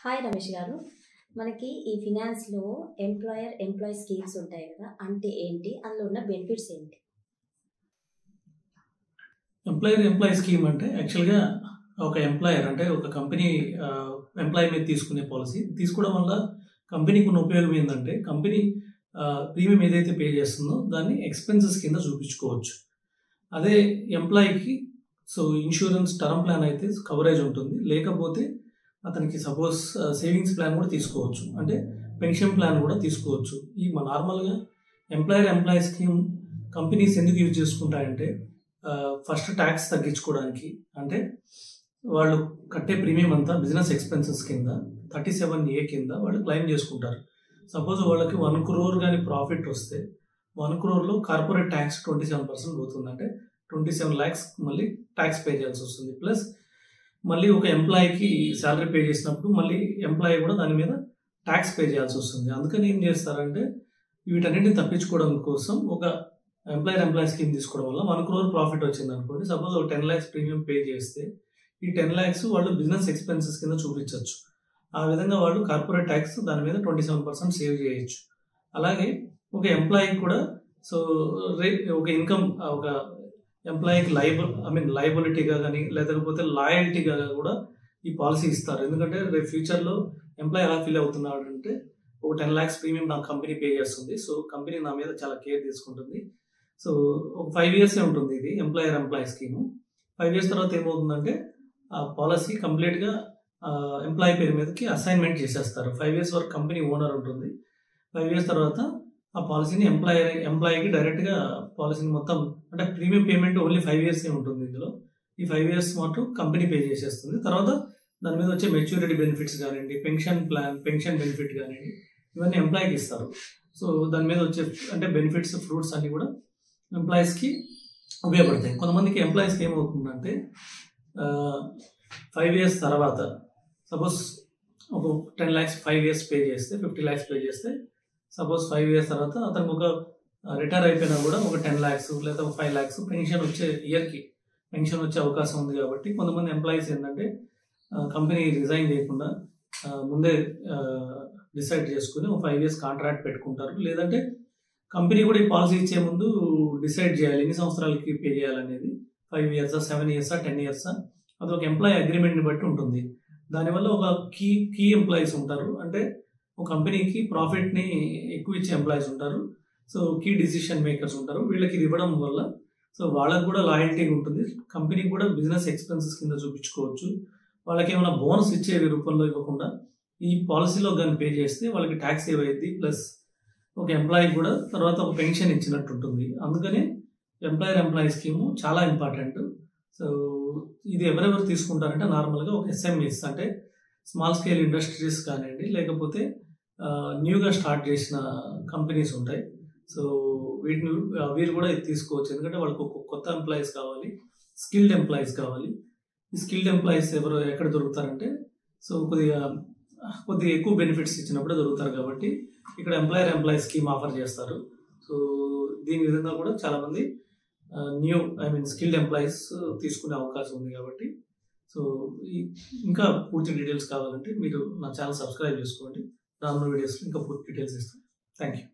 Hi Ramesh గారు. మనకి ఈ ఫినాన్స్‌లో ఎంప్లాయీ స్కీమ్స్ ఉంటాయి కదా! అంటే ఏంటి? అందులో ఉన్న బెనిఫిట్స్ ఏంటి? ఎంప్లాయీ స్కీమ్ అంటే యాక్చువల్‌గా ఒక ఎంప్లాయర్ అంటే ఒక కంపెనీ ఎంప్లాయీ మీద తీసుకునే పాలసీ. తీసుకోవడం వల్ల కంపెనీకి ఉన్న ఉపయోగం ఏందంటే కంపెనీ ప్రీమియం ఏదైతే పే చేస్తుందో దాన్ని ఎక్స్‌పెన్సెస్ కింద చూపించుకోవచ్చు. అదే ఎంప్లాయీకి ఇన్స్యూరెన్స్ టర్మ్ ప్లాన్ అయితే కవరేజ్ ఉంటుంది. లేకపోతే అతనికి సపోజ్ సేవింగ్స్ ప్లాన్ కూడా తీసుకోవచ్చు. అంటే పెన్షన్ ప్లాన్ కూడా తీసుకోవచ్చు. ఈ నార్మల్‌గా ఎంప్లాయీ స్కీమ్ కంపెనీస్ ఎందుకు యూజ్ చేసుకుంటాయంటే ఫస్ట్ ట్యాక్స్ తగ్గించుకోవడానికి. అంటే వాళ్ళు కట్టే ప్రీమియం అంతా బిజినెస్ ఎక్స్‌పెన్సెస్ కింద 37A కింద వాళ్ళు క్లెయిమ్ చేసుకుంటారు. సపోజ్ వాళ్ళకి 1 crore గాని ప్రాఫిట్ వస్తే 1 crore కార్పొరేట్ ట్యాక్స్ 27% పోతుంది. అంటే 27 lakhs మళ్ళీ ట్యాక్స్ పే చేయాల్సి వస్తుంది. ప్లస్ మళ్ళీ ఒక ఎంప్లాయీకి శాలరీ పే చేసినప్పుడు మళ్ళీ ఎంప్లాయీ కూడా దాని మీద ట్యాక్స్ పే చేయాల్సి వస్తుంది. అందుకని ఏం చేస్తారంటే వీటన్నిటిని తప్పించుకోవడం కోసం ఒక ఎంప్లాయీ స్కీమ్ తీసుకోవడం వల్ల 1 crore ప్రాఫిట్ వచ్చింది అనుకోండి. సపోజ్ ఒక 10 lakhs ప్రీమియం పే చేస్తే ఈ 10 lakhs వాళ్ళు బిజినెస్ ఎక్స్‌పెన్సెస్ కింద చూపించవచ్చు. ఆ విధంగా వాళ్ళు కార్పొరేట్ ట్యాక్స్ దాని మీద 27% సేవ్ చేయొచ్చు. అలాగే ఒక ఎంప్లాయీకి కూడా ఒక ఇన్కమ్ ఒక ఎంప్లాయీకి లయబిలిటీగా కానీ లేకపోతే లాయల్టీగా కూడా ఈ పాలసీ ఇస్తారు. ఎందుకంటే రేపు ఫ్యూచర్లో ఎంప్లాయీ ఎలా ఫీల్ అవుతున్నాడు అంటే ఒక 10 lakhs ప్రీమియం నాకు కంపెనీ పే చేస్తుంది. కంపెనీ నా మీద చాలా కేర్ తీసుకుంటుంది. ఒక 5 years ఉంటుంది ఇది ఎంప్లాయీ స్కీము. 5 years తర్వాత ఏమవుతుందంటే ఆ పాలసీ కంప్లీట్గా ఎంప్లాయీ పేరు మీదకి అసైన్మెంట్ చేసేస్తారు. 5 years వరకు కంపెనీ ఓనర్ ఉంటుంది. 5 years తర్వాత ఆ పాలసీని ఎంప్లాయీకి డైరెక్ట్గా పాలసీని మొత్తం అంటే ప్రీమియం పేమెంట్ ఓన్లీ 5 years ఉంటుంది ఇందులో. ఈ 5 years మాత్రం కంపెనీ పే చేసేస్తుంది. తర్వాత దాని మీద వచ్చే మెచ్యూరిటీ బెనిఫిట్స్ కానివ్వండి, పెన్షన్ బెనిఫిట్ కానివ్వండి, ఇవన్నీ ఎంప్లాయీకి ఇస్తారు. దాని మీద వచ్చే అంటే బెనిఫిట్స్ ఫ్రూట్స్ అన్ని కూడా ఎంప్లాయీస్కి ఉపయోగపడతాయి. కొంతమందికి ఎంప్లాయీస్కి ఏమవుతుందంటే 5 years తర్వాత సపోజ్ ఒక 10 lakhs 5 years పే చేస్తే 50 lakhs పే చేస్తే సపోజ్ 5 years తర్వాత అతనికి ఒక రిటైర్ అయిపోయినా కూడా ఒక 10 lakhs లేదా 5 lakhs పెన్షన్ వచ్చే ఇయర్కి పెన్షన్ వచ్చే అవకాశం ఉంది. కాబట్టి కొంతమంది ఎంప్లాయీస్ ఏంటంటే కంపెనీ రిజైన్ చేయకుండా ముందే డిసైడ్ చేసుకుని ఒక 5 years కాంట్రాక్ట్ పెట్టుకుంటారు. లేదంటే కంపెనీ కూడా ఈ పాలసీ ఇచ్చే ముందు డిసైడ్ చేయాలి ఎన్ని సంవత్సరాలకి పే చేయాలనేది. 5 years 7 years 10 years అది ఒక ఎంప్లాయీ అగ్రిమెంట్ని బట్టి ఉంటుంది. దానివల్ల ఒక కీ ఎంప్లాయీస్ ఉంటారు. అంటే ఒక కంపెనీకి ప్రాఫిట్ని ఎక్కువ ఇచ్చే ఎంప్లాయీస్ ఉంటారు. కీ డిసిషన్ మేకర్స్ ఉంటారు. వీళ్ళకి ఇది ఇవ్వడం వల్ల వాళ్ళకి కూడా లాయల్టీ ఉంటుంది. కంపెనీకి కూడా బిజినెస్ ఎక్స్‌పెన్సెస్ కింద చూపించుకోవచ్చు. వాళ్ళకి ఏమైనా బోనస్ ఇచ్చే రూపంలో ఇవ్వకుండా ఈ పాలసీలో కానీ పే చేస్తే వాళ్ళకి ట్యాక్స్ సేవ్ అయ్యింది. ప్లస్ ఒక ఎంప్లాయీ కూడా తర్వాత ఒక పెన్షన్ ఇచ్చినట్టు ఉంటుంది. అందుకనే ఎంప్లాయీ స్కీము చాలా ఇంపార్టెంట్. ఇది ఎవరెవరు తీసుకుంటారంటే నార్మల్గా ఒక ఎస్ఎంఈస్ అంటే స్మాల్ స్కేల్ ఇండస్ట్రీస్ కానివ్వండి, లేకపోతే న్యూగా స్టార్ట్ చేసిన కంపెనీస్ ఉంటాయి. వీరు కూడా ఇది తీసుకోవచ్చు. ఎందుకంటే వాళ్ళకి ఒక కొత్త ఎంప్లాయీస్ కావాలి, స్కిల్డ్ ఎంప్లాయీస్ కావాలి. ఈ స్కిల్డ్ ఎంప్లాయీస్ ఎక్కడ దొరుకుతారంటే కొద్దిగా ఎక్కువ బెనిఫిట్స్ ఇచ్చినప్పుడే దొరుకుతారు. కాబట్టి ఇక్కడ ఎంప్లాయీ స్కీమ్ ఆఫర్ చేస్తారు. దీని విధంగా కూడా చాలామంది స్కిల్డ్ ఎంప్లాయీస్ తీసుకునే అవకాశం ఉంది. కాబట్టి ఇంకా పూర్తి డీటెయిల్స్ కావాలంటే మీరు నా ఛానల్ సబ్స్క్రైబ్ చేసుకోండి. రానున్న వీడియోస్లో ఇంకా పూర్తి డీటెయిల్స్ ఇస్తాను. Thank you.